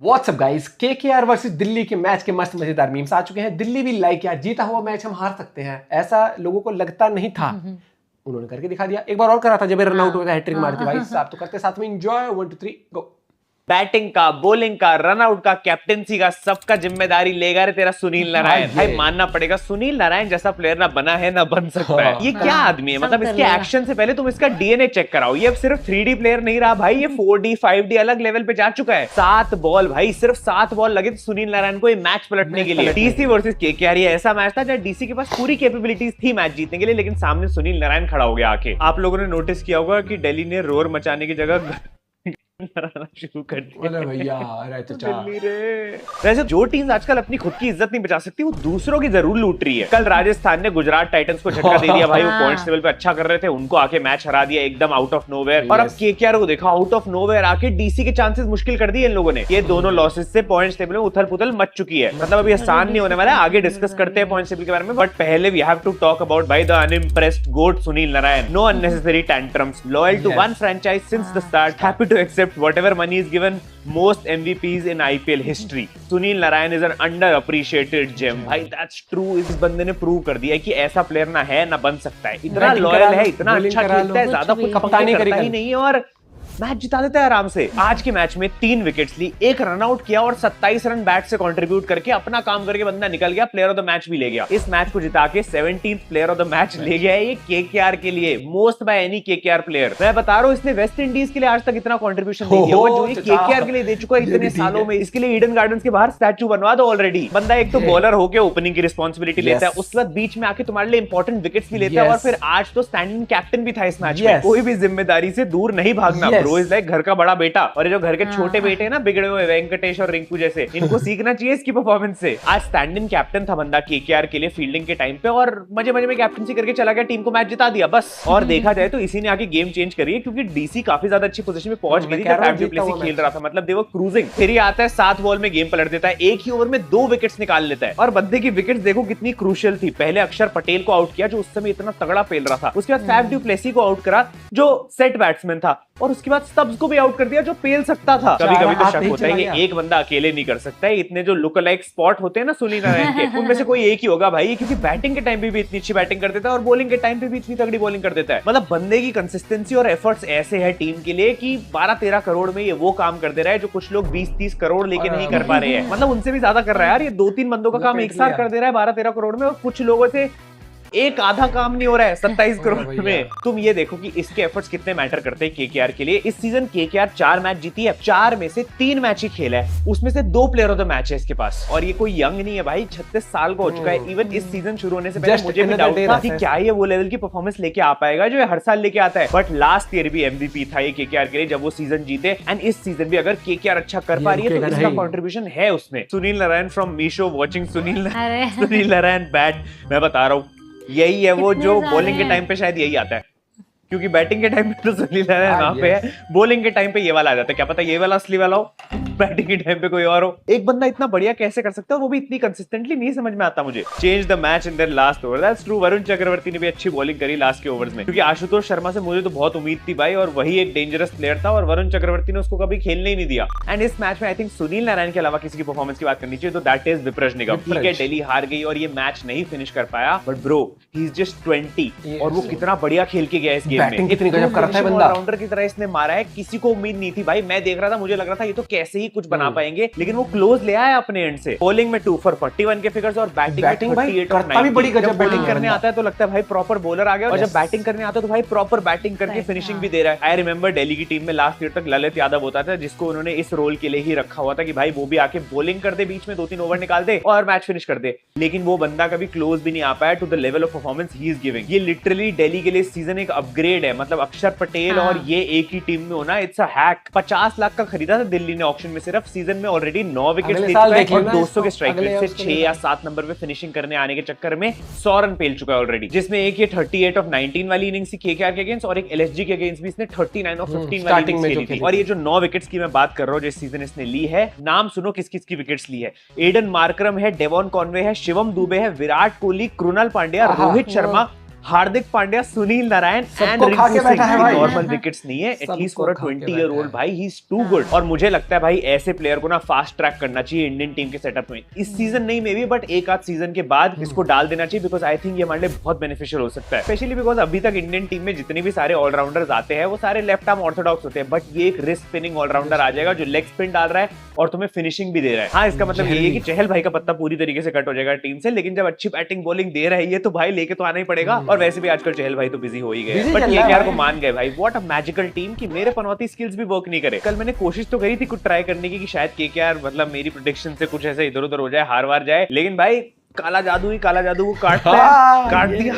WhatsApp guys, KKR versus Delhi के match के मस्त मजेदार मीम्स आ चुके हैं। दिल्ली भी लाइक यार, जीता हुआ मैच हम हार सकते हैं, ऐसा लोगों को लगता नहीं था। उन्होंने करके दिखा दिया। एक बार और करा था जब रन आउट हुआ था, हैट्रिक मारी थी भाई साहब। तो करते साथ में एंजॉय। 1 2 3 गो। बैटिंग का, बॉलिंग का, रन आउट का, कैप्टेंसी का, सबका जिम्मेदारी लेगा रे तेरा सुनील नारायण। भाई मानना पड़ेगा, सुनील नारायण जैसा प्लेयर ना बना है ना बन सकता है। ये क्या आदमी है, मतलब इसके एक्शन से पहले तुम इसका डीएनए चेक कराओ। ये अब सिर्फ 3D प्लेयर नहीं रहा भाई, ये 4D 5D अलग लेवल पे जा चुका है। 7 बॉल भाई, सिर्फ 7 बॉल लगे सुनील नारायण को ये मैच पलटने के लिए। डीसी वर्सेस केकेआर, ये ऐसा मैच था जहां डीसी के पास पूरी कैपेबिलिटीज थी मैच जीतने के लिए, लेकिन सामने सुनील नारायण खड़ा हो गया आके। आप लोगों ने नोटिस किया होगा कि दिल्ली ने रोर मचाने की जगह शुरू कर दिया। भैया वैसे जो टीम्स आजकल अपनी खुद की इज्जत नहीं बचा सकती, वो दूसरों की जरूर लूट रही है। कल राजस्थान ने गुजरात टाइटंस को झटका दे दिया भाई, वो पॉइंट्स टेबल पे अच्छा कर रहे थे, उनको आके मैच हरा दिया एकदम आउट ऑफ नोवेयर। और अब केकेआर को देखा, आउट ऑफ नोवेयर आके डीसी के चांसेस मुश्किल कर दिए इन लोगों ने। ये दोनों लॉसेस से पॉइंट्स टेबल में उथल पुथल मच चुकी है। मतलब अभी आसान नहीं होने वाला है, आगे डिस्कस करते हैं पॉइंट्स टेबल के बारे में। बट पहले we have to talk about भाई the unimpressed goat Sunil Narayan. No unnecessary tantrums, loyal to one franchise since the start, happy to accept whatever money is given, most MVPs in IPL history. Sunil Narayan is an underappreciated gem. भाई that's true. इस बंदे ने prove कर दिया है कि ऐसा player ना है ना बन सकता है। इतना लॉयल है, इतना अच्छा खेलता है, ज्यादा कुछ करता ही नहीं है और मैच जिता देता है आराम से। आज के मैच में 3 विकेट्स ली, 1 रन आउट किया और 27 रन बैट से कंट्रीब्यूट करके अपना काम करके बंदा निकल गया। प्लेयर ऑफ द मैच भी ले गया। इस मैच को जिता के 17th player of the match ले गया है ये केकेआर के लिए, most by any KKR player. मैं बता रहा हूं, इसने वेस्ट इंडीज के लिए आज तक इतना कंट्रीब्यूशन नहीं दिया होगा जो ये केकेआर के लिए दे चुका है इतने सालों में। इसके लिए ईडन गार्डन्स के बाहर स्टैचू बनवा दो ऑलरेडी। बंदा एक तो बॉलर होकर ओपनिंग की रिस्पॉन्सिबिलिटी लेता है, उसके बाद बीच में आके तुम्हारे लिए इंपॉर्टेंट विकेट्स भी लेता है, और फिर आज तो स्टैंडिंग कैप्टन भी था इस मैच में। कोई भी जिम्मेदारी से दूर नहीं भागना। ब्रो इज लाइक घर का बड़ा बेटा, और ये जो घर के छोटे बेटे हैं ना बिगड़े हुए वेंकटेश और रिंकू जैसे, इनको सीखना चाहिए इसकी परफॉर्मेंस से। आज स्टैंड इन कैप्टन था बंदा केकेआर के लिए फील्डिंग के टाइम पे, और मजे मजे में कैप्टनसी करके चला गया, टीम को मैच जिता दिया बस। और देखा जाए तो इसी ने आके गेम चेंज करी है, क्योंकि डीसी काफी ज्यादा अच्छी पोजीशन में पहुंच गई थी जब फैफ डू प्लेसी खेल रहा था। मतलब दे वर क्रूजिंग। फिर ये आता है 7 बॉल में गेम पलट देता है, एक ही ओवर में 2 विकेट्स निकाल लेता है। और बंदे की विकेट्स देखो कितनी क्रूशियल थी। पहले अक्षर पटेल को आउट किया जो उस समय इतना तगड़ा पेल रहा था, उसके बाद फैफ डू प्लेसी को आउट करा जो सेट बैट्समैन था, और उसके बाद स्टब्स को भी आउट कर दिया जो पेल सकता था। कभी कभी तो शक होता है कि एक बंदा अकेले नहीं कर सकता है। इतने जो लुक अलाइक स्पॉट होते हैं ना सुनील नारायण के, उनमें से कोई एक ही होगा भाई, क्योंकि बैटिंग के टाइम पे भी इतनी अच्छी बैटिंग कर देता है और बॉलिंग के टाइम पे भी इतनी तगड़ी बॉलिंग कर देता है। मतलब बंदे की कंसिस्टेंसी और एफर्ट्स ऐसे है टीम के लिए कि 12-13 करोड़ में ये वो काम कर दे रहा है जो कुछ लोग 20-30 करोड़ लेके नहीं कर पा रहे हैं। मतलब उनसे भी ज्यादा कर रहा है यार, ये 2-3 बंदों का काम एक साथ कर दे रहा है 12-13 करोड़ में, और कुछ लोगों से एक आधा काम नहीं हो रहा है 27 करोड़ में। तुम ये देखो कि इसके एफर्ट्स कितने मैटर करते हैं केकेआर के लिए। इस सीजन केकेआर 4 मैच जीती है, 4 में से 3 मैच ही खेला है, उसमें से 2 प्लेयर ऑफ द मैच है इसके पास। और ये कोई यंग नहीं है भाई, 36 साल का हो चुका है। इवन इस सीजन शुरू होने से पहले मुझे भी डाउट था कि क्या ये वो लेवल की परफॉर्मेंस लेके आ पाएगा जो हर साल लेके आता है। बट लास्ट ईयर भी एमवीपी था ये केकेआर के लिए जब वो सीजन जीते, एंड इस सीजन भी अगर केकेआर अच्छा कर पा रही है तो इसका कंट्रीब्यूशन है उसमें। Sunil Narayan from Meesho watching Sunil Narayan bat. मैं बता रहा हूँ यही है वो जो बॉलिंग के टाइम पे शायद यही आता है, क्योंकि बैटिंग के टाइम पे तो सुनील नारायण वहां पे है, बॉलिंग के टाइम पे ये वाला आ जाता है। क्या पता ये वाला असली वाला हो, बैटिंग के टाइम पे कोई और हो। एक बंदा इतना बढ़िया कैसे कर सकता है, वो भी इतनी कंसिस्टेंटली, नहीं समझ में आता मुझे। Change the match in their last over, that's true. Varun Chakravarthy ने भी अच्छी बॉलिंग करी लास्ट के ओवर्स में, क्योंकि आशुतोष शर्मा से मुझे तो बहुत उम्मीद थी भाई, और वही एक डेंजरस प्लेयर था, और वरुण चक्रवर्ती ने उसको कभी खेलने ही नहीं दिया। एंड इस मैच में आई थिंक सुनील नारायण के अलावा किसी की परफॉर्मेंस की बात करनी चाहिए तो दैट इज विप्रज निगम। ठीक है दिल्ली हार गई और ये मैच नहीं फिनिश कर पाया, but bro he is just 20 और वो कितना बढ़िया खेल के गया इस गेम में। कितनी गजब करता है बंदा, ऑलराउंडर की तरह इसने मारा है, किसी को उम्मीद नहीं थी भाई। मैं देख रहा था, मुझे लग रहा था ये तो कैसे ही कुछ बना पाएंगे, लेकिन वो क्लोज ले आया अपने एंड से। बॉलिंग में 2 for 41 के फिगर्स, और बैटिंग में 38 और 90। बड़ी गजब बैटिंग करने आता है तो लगता है भाई प्रॉपर बॉलर आ गया, और जब बैटिंग करने आता है तो भाई प्रॉपर बैटिंग करके फिनिशिंग भी दे रहा है। आई रिमेंबर दिल्ली की टीम में लास्ट ईयर तक ललित यादव होता था, जिसको उन्होंने इस रोल के लिए ही रखा हुआ था कि भाई वो भी आके बॉलिंग कर दे, बीच में 2-3 ओवर निकाल दे और मैच फिनिश कर दे, लेकिन वो बंदा कभी क्लोज भी नहीं आ पाया to the level of performance he is giving. ये लिटरली दिल्ली के लिए सीजन एक अपग्रेड है। मतलब अक्षर पटेल और ये एक ही टीम में होना, इट्स अ हैक। 50 लाख का खरीदा था दिल्ली ने ऑक्शन में, सिर्फ सीजन में ऑलरेडी 9 विकेट ले चुका है, और 200 के स्ट्राइक रेट से 6 या 7 नंबर पे फिनिशिंग करने आने के चक्कर में 100 रन पेल चुका है ऑलरेडी, जिसमें एक ये 38 ऑफ 19 वाली इनिंग्स थी केकेआर के अगेंस्ट, और एक एलएसजी के अगेंस्ट भी इसने 39 ऑफ 15 वाली इनिंग्स खेली थी। और ये जो 9 विकेट्स की मैं बात कर रहा हूं जो इस सीजन इसने ली है, नाम सुनो किस किस की विकेट्स ली है। एडन मार्करम है, डेवॉन कॉनवे है, शिवम दुबे है, विराट कोहली, कृणाल पांड्या, रोहित शर्मा, हार्दिक पांड्या, सुनील नारायण एंड सबको खा के बैठा है भाई। नॉर्मल विकेट्स नहीं है, एटलीस्ट फॉर अ 20-year-old भाई, ही इज टू गुड। और मुझे लगता है भाई ऐसे प्लेयर को ना फास्ट ट्रैक करना चाहिए इंडियन टीम के सेटअप में। इस सीजन नहीं मे बी, बट एक आध सीजन के बाद इसको डाल देना चाहिए, बिकॉज आई थिंक ये हमारे लिए बहुत बेनिफिशियल हो सकता है, स्पेशली बिकॉज अभी तक इंडियन टीम में जितने भी सारे ऑलराउंडर्स आते हैं वो सारे लेफ्ट आर्म ऑर्थोडॉक्स होते हैं, बट ये एक रिस्ट स्पिनिंग ऑलराउंडर आ जाएगा जो लेग स्पिन डाल रहा है और तुम्हें फिनिशिंग भी दे रहा है। हाँ, इसका मतलब ये है कि चहल भाई का पत्ता पूरी तरीके से कट हो जाएगा टीम से, लेकिन जब अच्छी बैटिंग बॉलिंग दे रहा है ये तो भाई लेके तो आना ही पड़ेगा। और वैसे भी आजकल चहल भाई तो बिजी हो ही गए, बट केकेआर को मान गए भाई। व्हाट अ मैजिकल टीम कि मेरे पनौती स्किल्स भी वर्क नहीं करे। कल मैंने कोशिश तो करी थी कुछ ट्राई करने की कि शायद केकेआर मतलब मेरी प्रेडिक्शन से कुछ ऐसे इधर उधर हो जाए, हार वार जाए, लेकिन भाई काला जादू को काट दिया।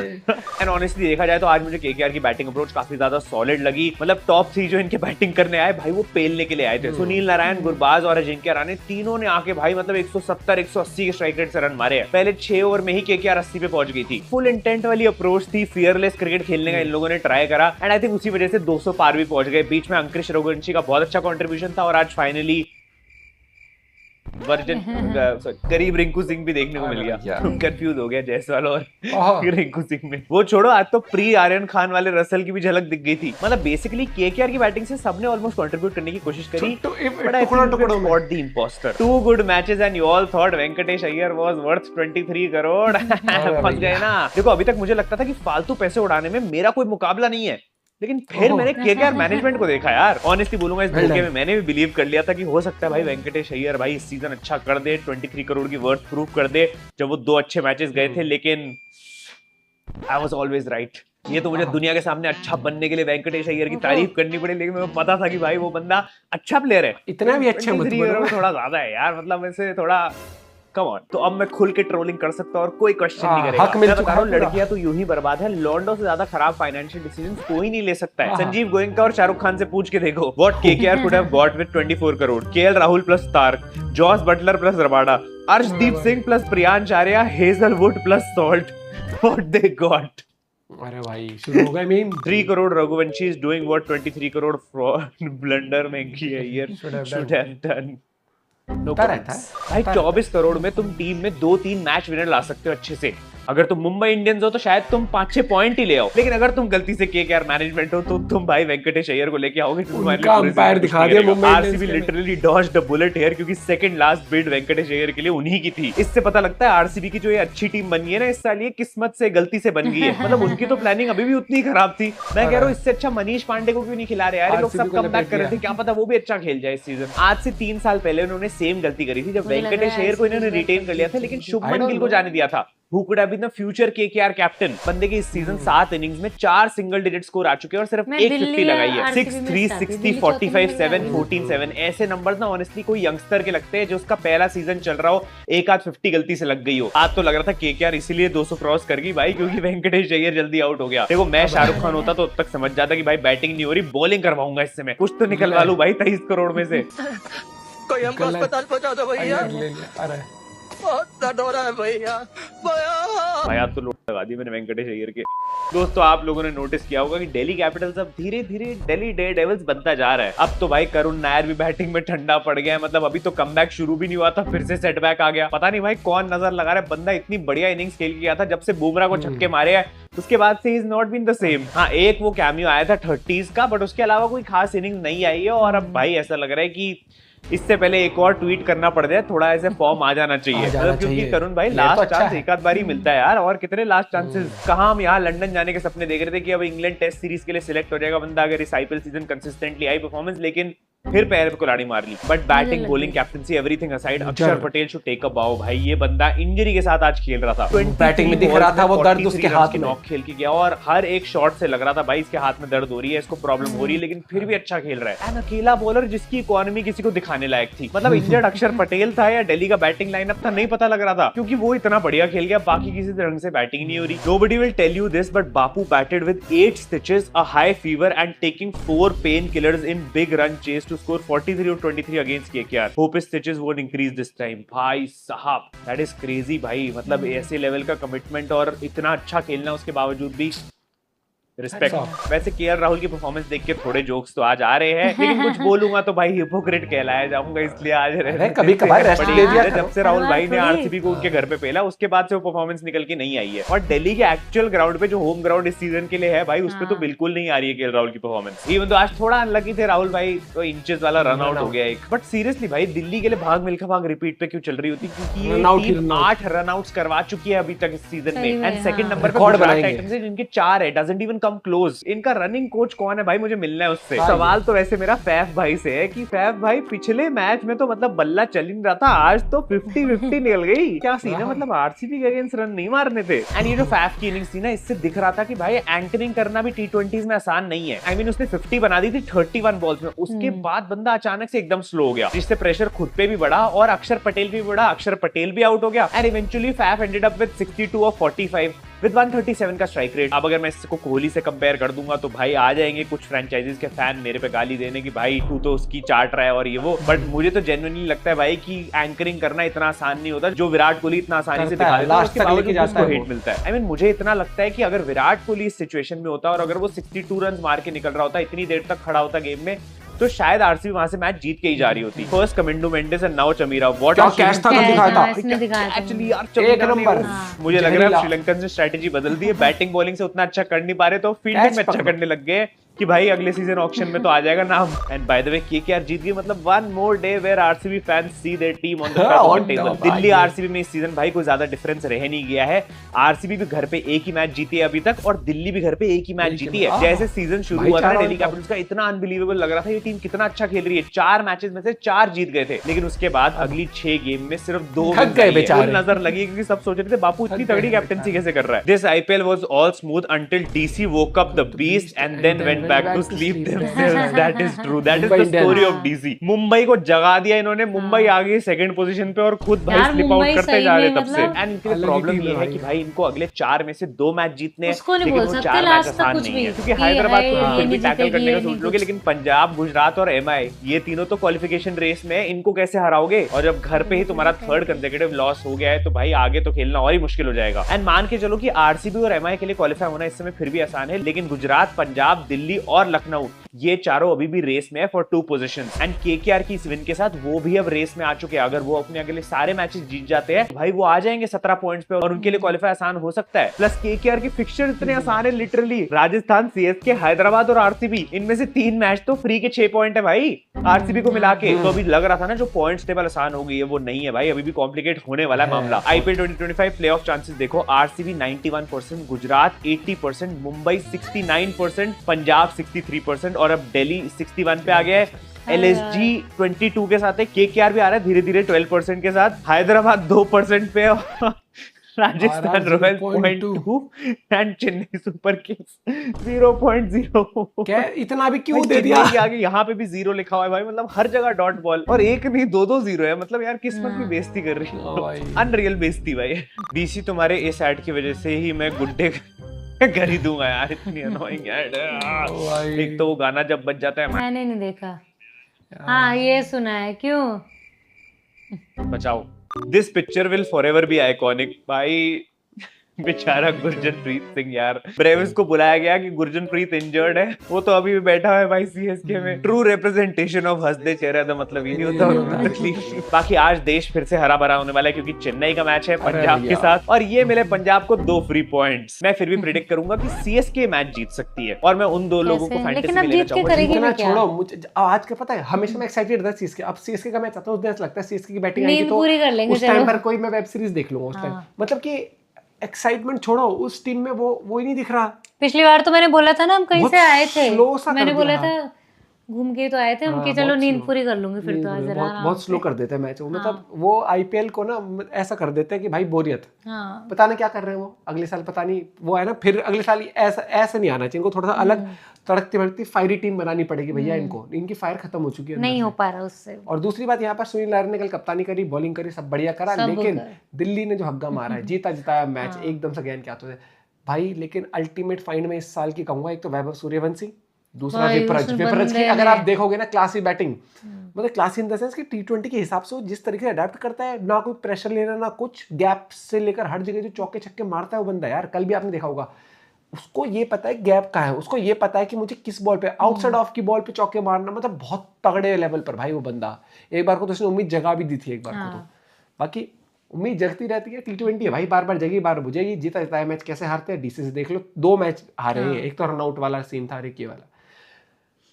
एंड ऑनेस्टली देखा जाए तो आज मुझे केकेआर की बैटिंग अप्रोच काफी ज्यादा सॉलिड लगी। मतलब टॉप 3 जो इनके बैटिंग करने आए भाई वो पेलने के लिए आए थे। सुनील नारायण, गुरबाज और अजिंक्य रहाणे तीनों ने आके भाई मतलब 170-180 के स्ट्राइक रेट से रन मारे हैं। पहले 6 ओवर में ही केकेआर 80 पे पहुंच गई थी। फुल इंटेंट वाली अप्रोच थी, फियरलेस क्रिकेट खेलने का इन लोगों ने ट्राई करा एंड आई थिंक उसी वजह से 200 पार भी पहुंच गए। बीच में अंकुश रघुवंशी का बहुत अच्छा कॉन्ट्रीब्यूशन था और आज फाइनली वर्जन करीब रिंकू सिंह भी देखने को मिल गया। कंफ्यूज हो गया जायसवाल और रिंकू सिंह में। वो छोड़ो, आज तो प्री आर्यन खान वाले रसल की भी झलक दिख गई थी। मतलब बेसिकली केकेआर की बैटिंग से सबने ऑलमोस्ट कंट्रीब्यूट करने की कोशिश करी, but I think got the impostor. 2 good matches and you all thought Venkatesh Iyer was worth 23 crore. फंस गए ना। देखो अभी तक मुझे लगता था कि फालतू पैसे उड़ाने में मेरा कोई मुकाबला नहीं है, लेकिन फिर मैंने केकेआर मैनेजमेंट को देखा यार। ऑनेस्टली बोलूंगा इस धोखे में मैंने भी बिलीव कर लिया था कि हो सकता है भाई वेंकटेश अय्यर भाई इस सीजन अच्छा कर दे, 23 करोड़ की वर्थ प्रूव कर दे, जब वो 2 अच्छे मैचेस गए थे। लेकिन आई वाज ऑलवेज राइट। ये तो मुझे दुनिया के सामने अच्छा बनने के लिए वेंकटेश अय्यर की तारीफ करनी पड़ी, लेकिन मुझे पता था कि भाई वो बंदा अच्छा प्लेयर है। इतना भी अच्छा मत बोलो, थोड़ा ज्यादा है यार, मतलब वैसे थोड़ा कम ऑन। तो अब मैं खुल के ट्रोलिंग कर सकता हूं और कोई क्वेश्चन नहीं करेगा। हक मिल चुका है। लड़कियां तो यूं ही बर्बाद है, लॉन्डो से ज्यादा खराब फाइनेंशियल डिसीजन कोई नहीं ले सकता है। संजीव गोयनका और शाहरुख खान से पूछ के देखो, what KKR could have got with 24 crore. KL Rahul plus Starc, Jos Buttler plus Rabada, Arshdeep Singh plus Priyansh Arya, Hazlewood plus Salt, what they got. अरे भाई शुरू हो गए meme. 3 crore Raghuvanshi is doing what 23 crore fraud blunder Venky Iyer should have done. भाई 24 करोड़ में तुम टीम में 2-3 मैच विनर ला सकते हो अच्छे से। अगर तुम मुंबई इंडियंस हो तो शायद तुम 5-6 पॉइंट ही ले आओ, लेकिन अगर तुम गलती से केकेआर मैनेजमेंट हो तो तुम भाई वेंकटेश अय्यर को लेके आओगे तो अंपायर दिखा दिया Mumbai Indians. RCB literally dodged the bullet here, क्योंकि second last bid Venkatesh Iyer के लिए उन्हीं की थी। इससे पता लगता है आरसीबी की जो ये अच्छी टीम बनी है ना इस साल, ये किस्मत से गलती से बन गई है। मतलब उनकी तो प्लानिंग अभी भी उतनी खराब थी। मैं कह रहा हूँ इससे अच्छा मनीष पांडे को क्यों नहीं खिला रहे यार, ये लोग सब कमबैक कर रहे थे, क्या पता वो भी अच्छा खेल जाए इस सीजन। आज से 3 साल पहले उन्होंने सेम गलती करी थी जब वेंकटेश अय्यर को इन्होंने रिटेन कर लिया था, लेकिन शुभमन गिल को जाने दिया था। Who could have been the future KKR captain. बंदे के इस सीजन 7 इनिंग्स में 4 सिंगल डिजिट स्कोर आ चुके हैं और सिर्फ एक 50 लगाई है। 6-3, 60, 45, 7, 14, 7 ऐसे नंबर्स ना ऑनेस्टली कोई यंगस्टर के लगते हैं जो उसका पहला सीजन चल रहा हो, एक आध 50 गलती से लग गई हो। आज तो लग रहा था KKR इसीलिए 200 क्रॉस कर गई भाई, क्योंकि वेंकटेश अय्यर जल्दी आउट हो गया। देखो मैं शाहरुख खान होता तो अब तक समझ जाता कि भाई बैटिंग नहीं हो रही, बॉलिंग करवाऊंगा इससे, मैं कुछ तो निकलवा लूं भाई 23 करोड़ में से। कोई हमको अस्पताल पहुंचा दो भैया, बहुत दर्द हो रहा है भैया। भाई आप तो लूट लगा दी मैंने वेंकटेश अय्यर के। दोस्तों आप लोगों ने नोटिस किया होगा कि दिल्ली कैपिटल्स अब धीरे धीरे दिल्ली डेयरडेविल्स बनता जा रहा है। अब तो भाई करुण नायर भी बैटिंग में ठंडा पड़ गया है। मतलब अभी तो कमबैक शुरू भी नहीं हुआ था, फिर से सेटबैक आ गया। पता नहीं भाई कौन नजर लगा रहा है, बंदा इतनी बढ़िया इनिंग्स खेल के गया था जब से बुमराह को छक्के मारे हैं, उसके बाद से is not been the same. हाँ एक वो कैमियो आया था 30s का, बट उसके अलावा कोई खास इनिंग नहीं आई है। और अब भाई ऐसा लग रहा है कि इससे पहले एक और ट्वीट करना पड़ जाए, थोड़ा ऐसे फॉर्म आ जाना चाहिए, मतलब क्योंकि करुण भाई लास्ट चांस एक आध बार ही मिलता है यार, और कितने लास्ट चांसेस। कहाँ हम यहाँ लंदन जाने के सपने देख रहे थे कि अब इंग्लैंड टेस्ट सीरीज के लिए सिलेक्ट हो जाएगा बंदा अगर इस आईपीएल सीजन कंसिस्टेंटली आई परफॉर्मेंस, लेकिन फिर पैर पे कुल्हाड़ी मार ली। But batting, bowling, captaincy, everything aside, Axar Patel should take a बाउ। भाई ये बंदा इंजरी के साथ आज खेल रहा था, बैटिंग में दिख रहा था वो दर्द उसके हाथ में, नॉक खेल के गया और हर एक शॉट से लग रहा था भाई इसके हाथ में दर्द हो रही है, इसको प्रॉब्लम हो रही है, लेकिन फिर भी अच्छा खेल रहा है। एंड अकेला बॉलर जिसकी इकोनॉमी किसी को दिखाने लायक थी। मतलब इंजर्ड अक्षर पटेल था या दिल्ली का बैटिंग लाइनअप था नहीं पता लग रहा था, क्योंकि वो इतना बढ़िया खेल गया, बाकी किसी ढंग से बैटिंग नहीं हो रही। Nobody will tell you this, but Bapu batted with 8 stitches, a high fever, and taking 4 painkillers in big run chase to score 43 or 23 against KKR. Hope his stitches won't increase this time. भाई साहब, that is crazy भाई। मतलब ऐसे level का commitment और इतना अच्छा खेलना उसके बावजूद भी रिस्पेक्ट। वैसे केएल राहुल की परफॉर्मेंस देख के थोड़े जोक्स तो आज आ रहे हैं, लेकिन कुछ बोलूंगा तो भाई हिपोक्रेट कहलाया जाऊंगा, इसलिए आज कभी कभार रेस्ट दे दिया। जब से राहुल भाई ने आरसीबी को उनके घर पे पेला, उसके बाद से वो परफॉर्मेंस निकल के नहीं आई है। और दिल्ली के एक्चुअल ग्राउंड पे जो होम ग्राउंड इस सीजन के लिए है भाई, उस पे तो बिल्कुल नहीं आ रही है केएल राहुल की परफॉर्मेंस। इवन तो आज थोड़ा अनलकी थे राहुल भाई, तो इंचेस वाला रन आउट हो गया एक। बट सीरियसली भाई दिल्ली के लिए भाग मिल्खा भाग रिपीट पे क्यों चल रही होती, क्योंकि ये टीम 8 रन आउट्स करवा चुकी है अभी तक इस सीजन में। एंड सेकंड नंबर पे गुजरात टाइटंस है जिनके 4 है, डजंट इवन कम क्लोज। इनका रनिंग कोच कौन है भाई, मुझे मिलना है उससे। सवाल तो वैसे मेरा फैफ भाई से है कि फैफ भाई पिछले मैच में तो मतलब बल्ला चल ही नहीं रहा था, आज तो 50-50 निकल गई। क्या सीन है, मतलब आरसीबी के अगेंस्ट रन नहीं मारने थे। एंड ये जो फैफ की इनिंग्स थी ना, इससे दिख रहा था कि भाई एंकरिंग करना भी टी20 में आसान नहीं है। आई मीन उसने 50 बना दी थी 31 बॉल्स में, उसके बाद बंदा अचानक से एकदम स्लो हो गया, जिससे प्रेशर खुद पे भी बढ़ा और अक्षर पटेल भी बढ़ा। अक्षर पटेल भी आउट हो गया and eventually Faf ended up with 62 और 45 विद 137 का स्ट्राइक रेट। अब अगर मैं इसको कोहली से कंपेयर कर दूंगा तो भाई आ जाएंगे कुछ फ्रेंचाइजीज के फैन मेरे पे गाली देने की भाई तू तो उसकी चाट रहा है और ये वो। बट मुझे तो जेन्युइनली लगता है भाई कि एंकरिंग करना इतना आसान नहीं होता जो विराट कोहली इतना आसानी से दिखा देता है, उसके बावजूद उसको हेट मिलता है। आई मीन मुझे इतना लगता है कि अगर विराट कोहली इस सिचुएशन में होता और अगर वो 62 रन मार के निकल रहा होता, इतनी देर तक खड़ा होता गेम में, तो शायद आरसीबी वहां से मैच जीत के ही जा रही होती। First Kamindu Mendis and now Chameera, what क्या कैच था दिखाया था एक्चुअली यार, एक नंबर। मुझे लग रहा है श्रीलंकन ने स्ट्रेटजी बदल दी है, बैटिंग बॉलिंग से उतना अच्छा कर नहीं पा रहे तो फील्डिंग में अच्छा करने लग गए कि भाई अगले सीजन ऑक्शन में तो आ जाएगा नाम। And by the way KKR जीत गई, मतलब one more day where RCB fans see their team on the top of the table. Delhi RCB में इस सीजन भाई कोई ज्यादा डिफरेंस रह नहीं गया है। आरसीबी भी घर पे एक ही मैच जीती है अभी तक और दिल्ली भी घर पे एक ही मैच जीती है। जैसे सीजन शुरू हुआ था दिल्ली कैपिटल्स का, इतना अनबिलीवेबल लग रहा था ये टीम कितना अच्छा खेल रही है, 4 मैचेस में से 4 जीत गए थे, लेकिन उसके बाद अगली 6 गेम में सिर्फ 2 नजर लगी, क्योंकि सब सोच रहे थे बापू इतनी तगड़ी कैप्टनसी कैसे कर रहा है। This IPL was all smooth until DC woke up the beast and then went back to sleep. That is true. That is the story of DC. Mumbai को जगा दिया इन्होंने, मुंबई आ गई सेकंड पोजीशन पे और खुद भाई स्लिप आउट करते जा रहे तब से। एंड इनकी प्रॉब्लम ये है कि भाई इनको अगले 4 में से 2 मैच जीतने हैं, लेकिन वो 4 मैच आसान नहीं है, क्योंकि हैदराबाद को फिर भी टैकल करने का सोच लोगे, लेकिन पंजाब, गुजरात और एमआई ये तीनों तो क्वालिफिकेशन रेस में, इनको कैसे हराओगे? और जब घर पे ही तुम्हारा 3rd कंसेक्यूटिव लॉस हो गया है तो भाई आगे तो खेलना और ही मुश्किल हो जाएगा। एंड मान के चलो कि आरसीबी और एमआई के लिए क्वालिफाई होना इस समय फिर भी आसान है, लेकिन गुजरात, पंजाब, दिल्ली और लखनऊ ये चारों अभी भी रेस में है फॉर 2 पोजीशंस। एंड केकेआर की इस विन के साथ वो भी अब रेस में आ चुके हैं। अगर वो अपने अगले सारे मैचेस जीत जाते हैं भाई वो आ जाएंगे 17 पॉइंट्स पे और उनके लिए क्वालिफाई आसान हो सकता है। प्लस केकेआर की फिक्सचर इतने आसान है, लिटरली राजस्थान, सीएसके, हैदराबाद और आरसीबी, इनमें से 3 मैच तो फ्री के 6 पॉइंट है भाई आरसीबी को मिला के। तो अभी लग रहा था ना जो पॉइंट्स टेबल आसान हो गई है, वो नहीं है भाई, अभी भी कॉम्प्लिकेट होने वाला है मामला। आईपीएल 2025 प्लेऑफ चांसेस देखो, आरसीबी 91%, गुजरात 80%, मुंबई 69%, पंजाब 63% और अब दिल्ली 61 पे आ गया है। एलएसजी 22 के साथ है, केकेआर भी आ रहा है धीरे धीरे 12% के साथ, हैदराबाद 2% पे और Rajasthan Royals 0.2 and Chennai super Kings 0.0। क्या इतना भी क्यों दे दिया? आगे यहाँ पे भी 0 लिखा हुआ है भाई, मतलब हर जगह डॉट बॉल और एक नहीं 2-2 0 है, मतलब यार किस्मत भी बेइज्जती कर रही है, अनरियल बेइज्जती भाई। बीसी तुम्हारे इस ऐड की वजह से ही मैं गुड्डे कर ही दूंगा यार, इतनी अनोइंग ऐड है। एक तो वो गाना जब बज जाता है, मैंने नहीं देखा। हाँ ये सुना है, क्यों? बचाओ। This picture will forever be iconic. भाई बेचारा गुरजनप्रीत सिंह यार, ब्रेविस को बुलाया गया कि गुरजनप्रीत इंजर्ड है, वो तो अभी भी बैठा है भाई सीएसके में। ट्रू रिप्रेजेंटेशन ऑफ हंसदे चेहरे, तो मतलब यही होता है तकलीफ। बाकी आज देश फिर से हरा भरा होने वाला है क्योंकि चेन्नई का मैच है पंजाब के साथ और ये मिले पंजाब को 2 फ्री पॉइंट्स। मैं फिर भी प्रेडिक्ट करूंगा कि सीएसके मैच जीत सकती है और मैं उन 2 लोगों को फैंटेसी में लेना चाहूंगा। छोड़ो मुझे आज का पता है, हमेशा मैं एक्साइटेड था सीएसके, अब सीएसके का मैच आता है उस दिन ऐसा लगता है सीएसके की बैटिंग आएगी तो उस टाइम पर कोई मैं वेब सीरीज देख लूंगा उस टाइम। मतलब कि एक्साइटमेंट छोड़ो, उस टीम में वो ही नहीं दिख रहा। पिछली बार तो मैंने बोला था ना हम कहीं से आए थे, मैंने बोला था घूम के तो आए थे उनकी, चलो नींद पूरी कर लूंगी फिर तो आज जरा बहुत स्लो कर देते हैं मैच। मतलब वो आईपीएल को ना ऐसा कर देते हैं कि भाई बोरियत, पता नहीं क्या कर रहे हैं वो, अगले साल पता नहीं वो है ना, फिर अगले साल ऐसा नहीं आना चाहिए, इनको थोड़ा सा अलग तड़कती भड़कती फायरी टीम बनानी पड़ेगी भैया इनको, इनकी फायर खत्म हो चुकी है, नहीं हो पा रहा उससे। और दूसरी बात यहाँ पर सुनील नारायण ने कल कप्तानी करी, बॉलिंग करी, सब बढ़िया करा, लेकिन दिल्ली ने जो हग्गा मारा है, जीता जिताया मैच एकदम से ज्ञान क्या तो भाई। लेकिन अल्टीमेट फाइंड में इस साल की कहूंगा, एक तो वैभव सूर्यवंशी, दूसरा विपरज की अगर आप देखोगे ना क्लासी बैटिंग, मतलब क्लासी इन द सेंस कि टी20 के हिसाब से जिस तरीके से अडेप्ट करता है, ना कोई प्रेशर लेना ना कुछ, गैप से लेकर हर जगह जो चौके छक्के मारता है वो बंदा यार, कल भी आपने देखा होगा उसको ये पता है गैप कहाँ है, उसको ये पता है कि मुझे किस बॉल पे, आउटसाइड ऑफ की बॉल पे चौके मारना, मतलब बहुत तगड़े लेवल पर भाई वो बंदा। एक बार को तो उसने उम्मीद जगा भी दी थी एक बार को तो। बाकी उम्मीद जगती रहती है, T20 है भाई, बार बार जगी बार बुझेगी। जीता जाता है मैच, कैसे हारते हैं डीसी से देख लो, 2 मैच हारे हैं, एक तो रनआउट वाला सीन था, एक ये वाला।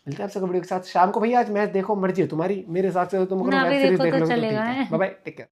मिलते हैं आपसे कबड्डी के साथ शाम को। भैया आज मैच देखो, मर्जी है तुम्हारी, मेरे हिसाब से तो तुम वेब सीरीज देख लो, बाय बाय, टेक केयर।